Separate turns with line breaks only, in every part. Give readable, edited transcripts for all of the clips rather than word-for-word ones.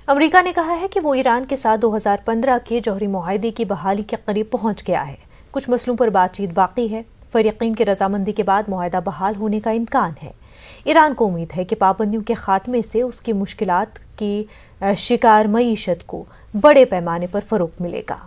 America ने कहा है कि वो ईरान के साथ 2015 के जौहरी मुआहदे की बहाली के करीब पहुंच गया है। कुछ मसलों पर बातचीत बाकी है। फरीकीन की रजामंदी के बाद मुआहदा बहाल होने का इम्कान है। ईरान को उम्मीद है कि पाबंदियों के खात्मे से उसकी मुश्किलात की शिकार मईशत को बड़े पैमाने पर फरोग मिलेगा।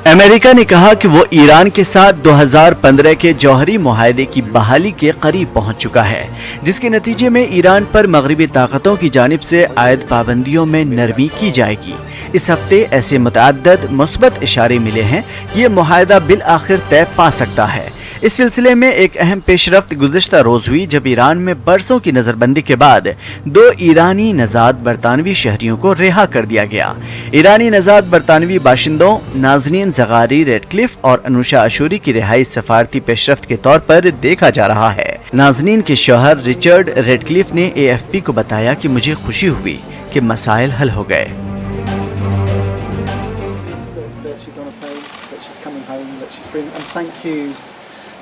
अमेरिका ने कहा कि वो ईरान के साथ 2015 के जौहरी मुआहदे की बहाली के करीब पहुंच चुका है, जिसके नतीजे में ईरान पर मगरिबी ताकतों की जानिब से आयद पाबंदियों में नरमी की जाएगी। इस हफ्ते ऐसे मुतअद्दिद मुस्बत इशारे मिले हैं कि ये मुआहदा बिल आखिर तय पा सकता है। इस सिलसिले में एक अहम पेशरफ्त गुज़िश्ता रोज हुई जब ईरान में बरसों की नजरबंदी के बाद 2 ईरानी नजाद बरतानवी शहरियों को रिहा कर दिया गया। ईरानी नजाद बरतानवी बाशिंदों नाज़नीन ज़गारी रेडक्लिफ और अनुषा अशूरी की रिहाई सफारती पेशरफ्त के तौर पर देखा जा रहा है। नाज़नीन के शौहर रिचर्ड रेडक्लिफ ने AFP को बताया कि मुझे खुशी हुई कि मसाइल हल हो गए।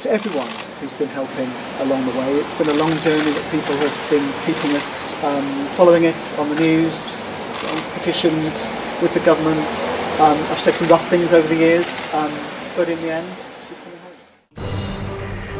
To everyone who's been helping along the way. It's been a long journey that people have been keeping us following it on the news, on petitions with the government. I've said some rough things over the years, but in the end, she's coming home.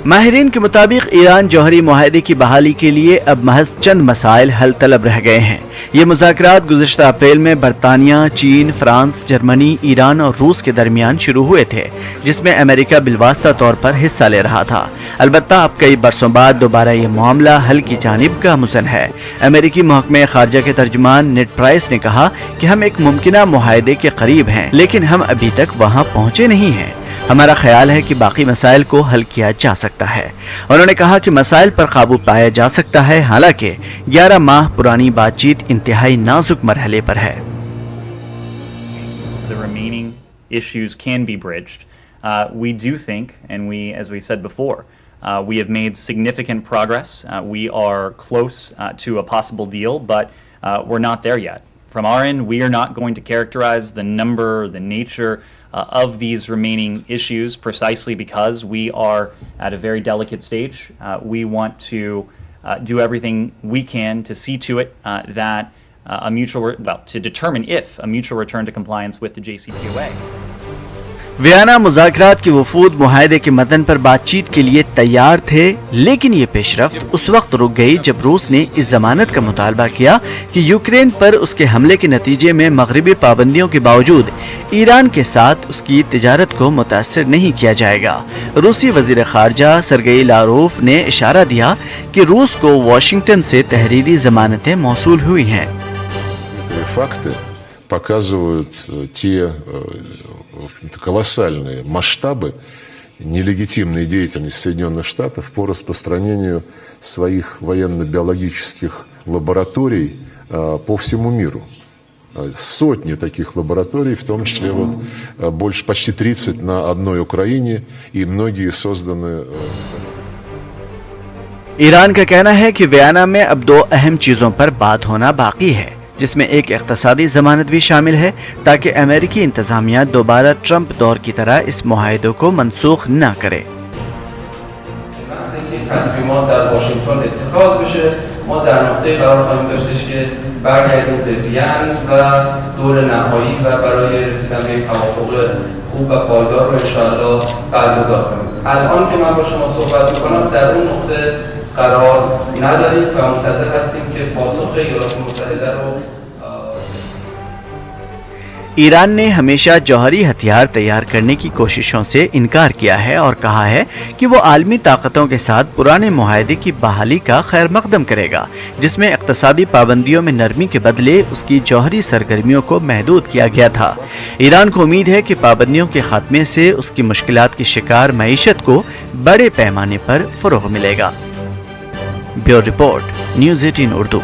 माहिरीन के मुताबिक Iran जौहरी मुआहदे की बहाली के लिए अब महज चंद मसाइल हल तलब रह गए हैं। ये मुज़ाकरात गुज़िश्ता अप्रैल में बरतानिया, चीन, फ्रांस, जर्मनी, ईरान और रूस के दरमियान शुरू हुए थे, जिसमें अमेरिका बिलवास्ता तौर पर हिस्सा ले रहा था। अलबत्ता अब कई बरसों बाद दोबारा ये मामला हल की जानिब गामुज़न है। अमेरिकी महकमे खारजा के तर्जुमान नेड प्राइस ने कहा कि हम एक मुमकिना मुआहदे के करीब हैं, लेकिन हम अभी तक वहाँ पहुँचे नहीं हैं। हमारा ख्याल है कि बाकी मसाइल को हल किया जा सकता है। उन्होंने कहा कि मसाइल पर काबू पाया जा सकता है, हालांकि 11 माह पुरानी बातचीत इंतहाई नाजुक मरहले पर है।
The remaining issues can be bridged. We do think, and as we said before, we have made significant progress. We are close to a possible deal, but we're not there yet. From our end, we are not going to characterize the number, the nature of these remaining issues precisely because we are at a very delicate stage. We want to do everything we can to see to it that to determine if a mutual return to compliance with the JCPOA.
Vienna मुज़ाकरात की वफूद मुआहदे के मतन पर बातचीत के लिए तैयार थे, लेकिन ये पेशरफ्त उस वक्त रुक गई जब रूस ने इस जमानत का मुतालबा किया कि यूक्रेन पर उसके हमले के नतीजे में मगरिबी पाबंदियों के बावजूद ईरान के साथ उसकी तिजारत को मुतासर नहीं किया जाएगा। रूसी वजीर खारजा सरगेई लारोफ ने इशारा दिया कि रूस को वाशिंगटन से तहरीरी जमानतें मौसूल हुई हैं।
Показывают те колоссальные масштабы нелегитимной деятельности Соединенных Штатов по распространению своих военно-биологических лабораторий по всему миру. Сотни таких лабораторий, в том числе почти 30 на одной Украине, и многие созданы.
ईरान का कहना है कि वियना में अब 2 अहम चीजों पर बात होना बाकी है, जिसमें एक इक़्तिसादी जमानत भी शामिल है ताकि अमेरिकी इंतजामिया दोबारा ट्रंप दौर की तरह इस मुआहदे को मनसूख न करे।
قرار نداریم و منتظر هستیم که پاسخ ایالات متحده رو
ईरान ने हमेशा जौहरी हथियार तैयार करने की कोशिशों से इनकार किया है और कहा है कि वो आलमी ताकतों के साथ पुराने मुआहदे की बहाली का खैर मकदम करेगा, जिसमें इक़्तिसादी पाबंदियों में नरमी के बदले उसकी जौहरी सरगर्मियों को महदूद किया गया था। ईरान को उम्मीद है कि पाबंदियों के खात्मे से उसकी मुश्किलात की शिकार मईशत को बड़े पैमाने पर फ़रोग़ मिलेगा। Bureau report, news 18 Urdu.